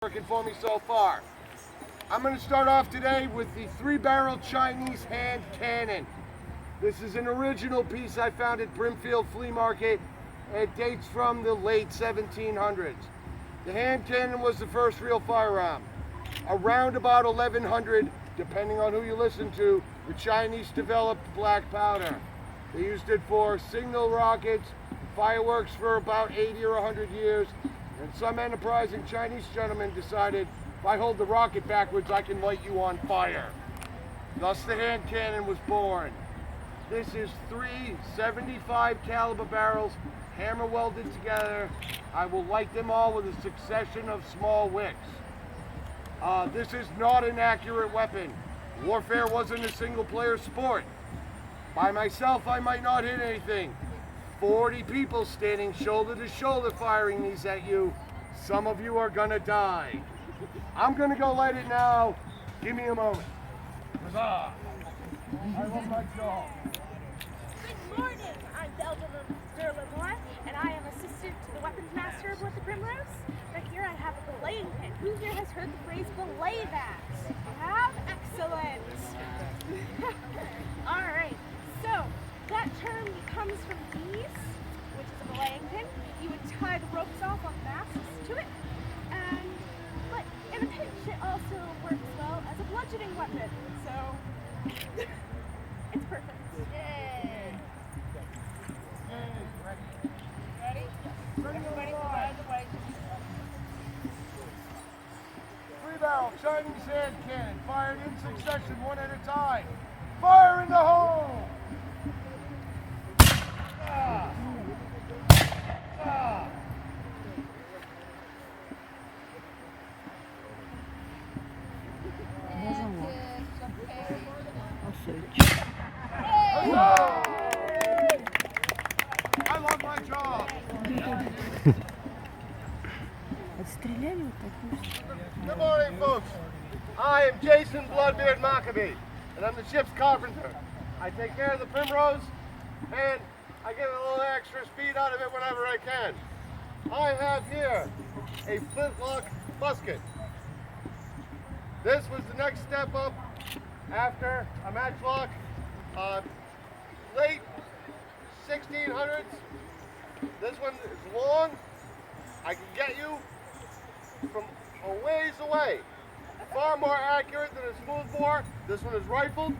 Working for me so far. I'm going to start off today with the 3-barrel Chinese hand cannon. This is an original piece I found at Brimfield Flea Market. It dates from the late 1700s. The hand cannon was the first real firearm. Around about 1100, depending on who you listen to, the Chinese developed black powder. They used it for signal rockets, fireworks for about 80 or 100 years. And some enterprising Chinese gentleman decided, if I hold the rocket backwards, I can light you on fire. Thus the hand cannon was born. This is 3 75 caliber barrels, hammer welded together. I will light them all with a succession of small wicks. This is not an accurate weapon. Warfare wasn't a single player sport. By myself, I might not hit anything. 40 people standing shoulder to shoulder firing these at you. Some of you are gonna die. I'm gonna go light it now. Give me a moment. Huzzah! I love my job. Good morning. I'm Delta Lemore, and I am assistant to the weapons master aboard the Primrose. Right here I have a belaying pin. Who here has heard the phrase belay that? You have? Excellent. All right. So that term comes from bees, which is a belaying pin. You would tie the ropes off on masts to it, but in a pinch it also works well as a bludgeoning weapon. So it's perfect. Yay! Ready? Everybody go out of the way. 3-barrel Chinese hand cannon, fired in succession, one at a time. Fire in the hole! Ah. Ah. I love my job. Good morning, folks. I am Jason Bloodbeard Maccabee, and I'm the ship's carpenter. I take care of the Primrose, and I get a little extra speed out of it whenever I can. I have here a flintlock musket. This was the next step up after a matchlock. Late 1600s. This one is long. I can get you from a ways away. Far more accurate than a smoothbore. This one is rifled.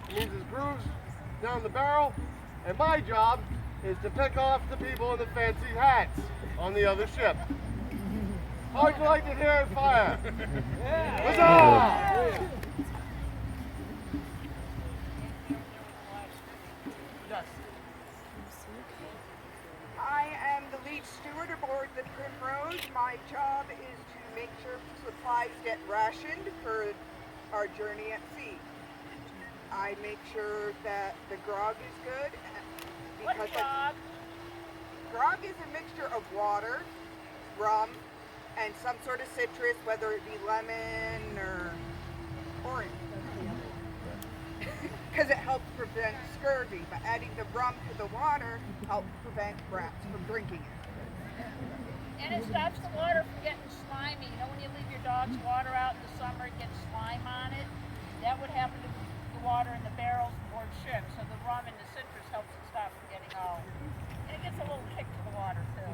It means there's grooves down the barrel. And my job is to pick off the people in the fancy hats on the other ship. How'd you like to hear it fire? Huzzah! Yes. I am the lead steward aboard the Primrose. My job is to make sure supplies get rationed for our journey at sea. I make sure that the grog is good. What grog? Grog is a mixture of water, rum, and some sort of citrus, whether it be lemon or orange. Because it helps prevent scurvy, but adding the rum to the water helps prevent rats from drinking it. And it stops the water from getting slimy. You know when you leave your dog's water out in the summer, it gets slime on it? That would happen to the water in the barrels aboard ships. So the rum and the citrus helps it stop from getting all. And it gets a little kick to the water too.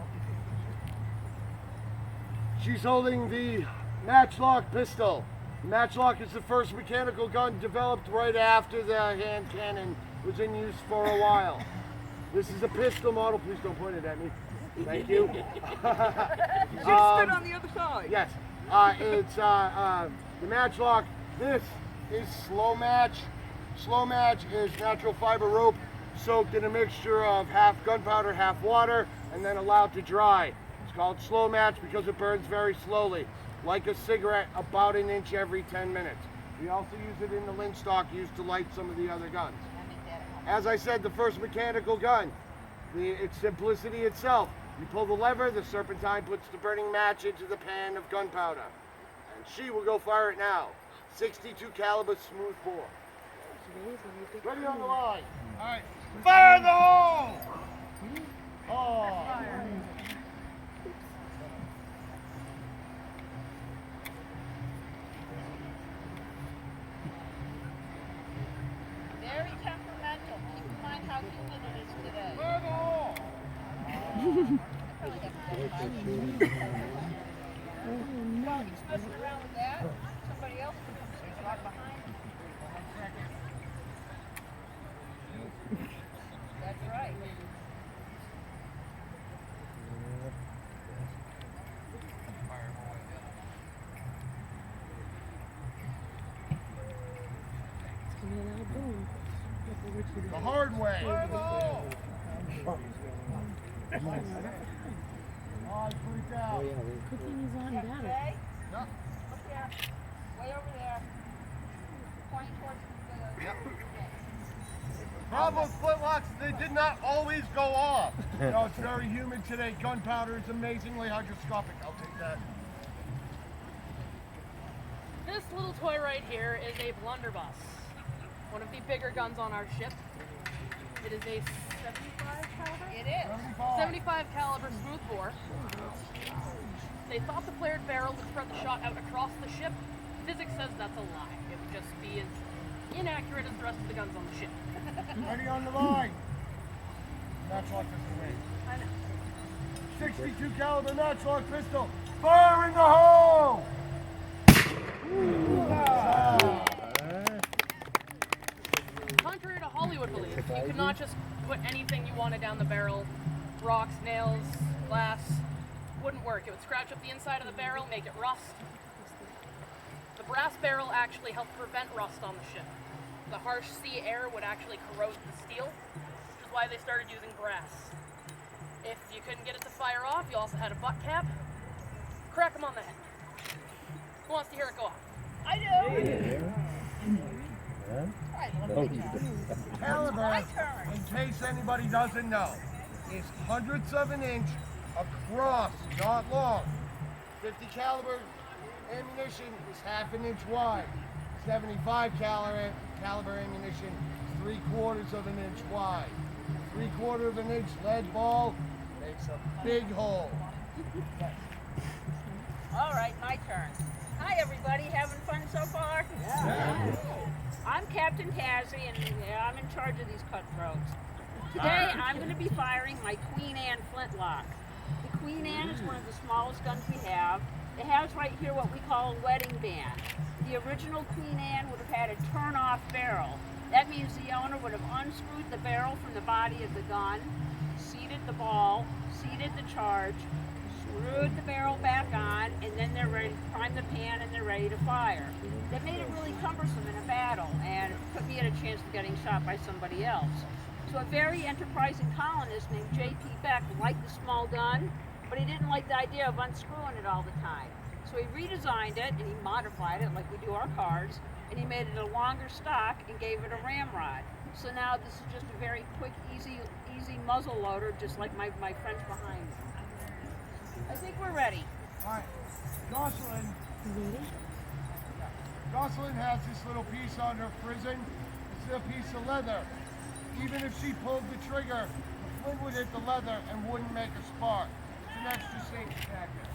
She's holding the matchlock pistol. Matchlock is the first mechanical gun developed right after the hand cannon was in use for a while. This is a pistol model. Please don't point it at me. Thank you. You stood on the other side. Yes. It's the matchlock. This is slow match. Slow match is natural fiber rope soaked in a mixture of half gunpowder, half water, and then allowed to dry. It's called slow match because it burns very slowly, like a cigarette, about an inch every 10 minutes. We also use it in the linstock used to light some of the other guns. As I said, the first mechanical gun, its simplicity itself. You pull the lever, the serpentine puts the burning match into the pan of gunpowder. And she will go fire it now. 62 caliber smooth bore. Ready on the line. All right. Fire in the hole! Oh. Well, he's messing around with that. Somebody else can come sit right behind him. That's right. The hard way. Alright, put it down. Cooking is on battle. Okay? Yeah. Look there. Way over there. Pointing towards the... Problem with flintlocks, they did not always go off. You know, it's very humid today. Gunpowder is amazingly hygroscopic. I'll take that. This little toy right here is a blunderbuss, one of the bigger guns on our ship. It is a 75 caliber? It is. 75 caliber smoothbore. They thought the flared barrel would spread the shot out across the ship. Physics says that's a lie. It would just be as inaccurate as the rest of the guns on the ship. Ready on the line. Matchlock pistol range. I know. 62 caliber matchlock pistol. Fire in the hole! Contrary to Hollywood belief, you could not just put anything you wanted down the barrel. Rocks, nails, glass. Wouldn't work. It would scratch up the inside of the barrel, make it rust. The brass barrel actually helped prevent rust on the ship. The harsh sea air would actually corrode the steel, which is why they started using brass. If you couldn't get it to fire off, you also had a butt cap. Crack them on the head. Who wants to hear it go off? I do. Caliber, in case anybody doesn't know, is hundredths of an inch across, not long. 50 caliber ammunition is half an inch wide. 75 caliber ammunition is 3/4 of an inch wide. 3/4 of an inch lead ball makes a big hole. All right, my turn. Hi, everybody. Having fun so far? Yeah. I'm Captain Tazzy, and I'm in charge of these cutthroats. Today, I'm going to be firing my Queen Anne flintlock. The Queen Anne is one of the smallest guns we have. It has right here what we call a wedding band. The original Queen Anne would have had a turn-off barrel. That means the owner would have unscrewed the barrel from the body of the gun, seated the ball, seated the charge, screwed the barrel back on, and then they're ready to prime the pan and they're ready to fire. That made it really cumbersome in a battle, and it put me at a chance of getting shot by somebody else. So a very enterprising colonist named J.P. Beck liked the small gun, but he didn't like the idea of unscrewing it all the time. So he redesigned it and he modified it like we do our cars, and he made it a longer stock and gave it a ramrod. So now this is just a very quick, easy muzzle loader, just like my friends behind me. I think we're ready. All right, Jocelyn. Jocelyn has this little piece on her prison. It's a piece of leather. Even if she pulled the trigger, the flint would hit the leather and wouldn't make a spark. It's an extra safety factor.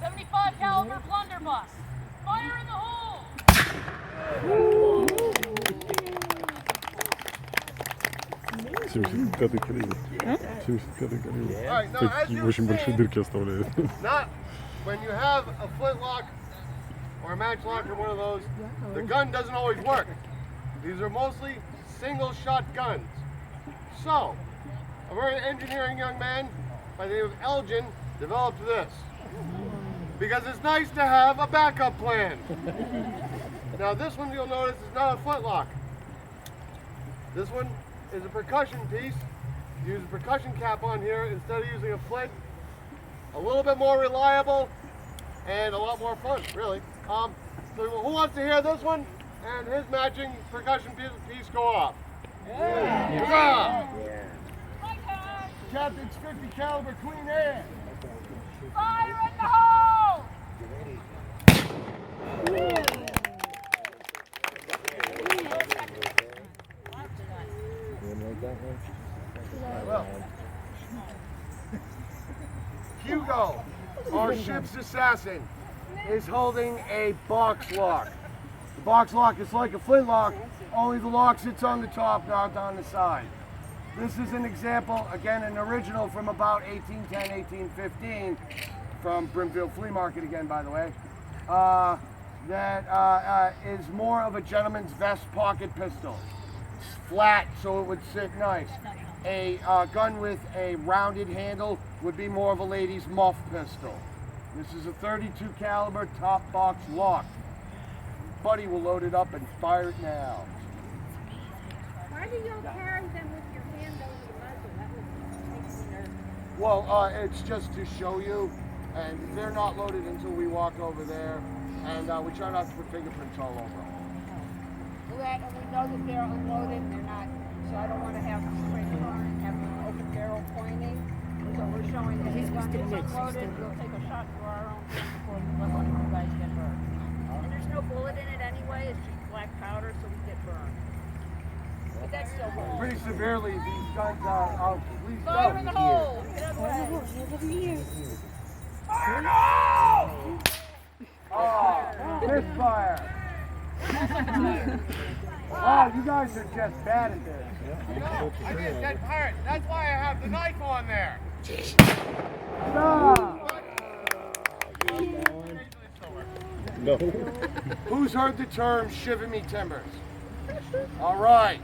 75 caliber blunderbuss. Fire in the hole! All right, now as you were Очень большие saying, дырки оставляет. not when you have a flintlock or a matchlock or one of those, the gun doesn't always work. These are mostly single shot guns. So, a very engineering young man by the name of Elgin developed this. Because it's nice to have a backup plan. Now this one you'll notice is not a flintlock. This one is a percussion piece. Use a percussion cap on here instead of using a flint. A little bit more reliable and a lot more fun, really. So who wants to hear this one and his matching percussion piece go off? Yeah. My turn. Captain's 50 caliber Queen Anne. Fire in the hole! Well, Hugo, our ship's assassin, is holding a box lock. The box lock is like a flintlock, only the lock sits on the top, not on the side. This is an example, again, an original from about 1810, 1815, from Brimfield Flea Market again, by the way, that is more of a gentleman's vest pocket pistol. It's flat, so it would sit nice. A gun with a rounded handle would be more of a lady's muff pistol. This is a 32 caliber top box lock. Buddy will load it up and fire it now. Why do y'all carry them with your hand over the muzzle? That makes me nervous. Well, it's just to show you, and they're not loaded until we walk over there, and we try not to put fingerprints all over them. We know that they're unloaded and they're not, so I don't want to have a straight car and have an open barrel pointing. So we're showing that the gun is unloaded, we'll take a shot through our own gun before we let one of you guys get burned. And there's no bullet in it anyway, it's just black powder, so we get burned. But that's still works. Pretty severely, these guns are, please Fire in the go. hole! Get away! Oh, misfire. Oh, you guys are just bad at this. No, I didn't get hurt. That's why I have the knife on there. Stop. No. Who's heard the term shiver me timbers? All right.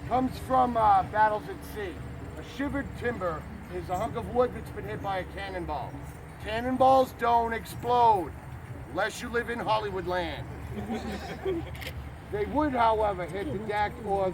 Comes from battles at sea. A shivered timber is a hunk of wood that's been hit by a cannonball. Cannonballs don't explode unless you live in Hollywood land. They would, however, hit the deck or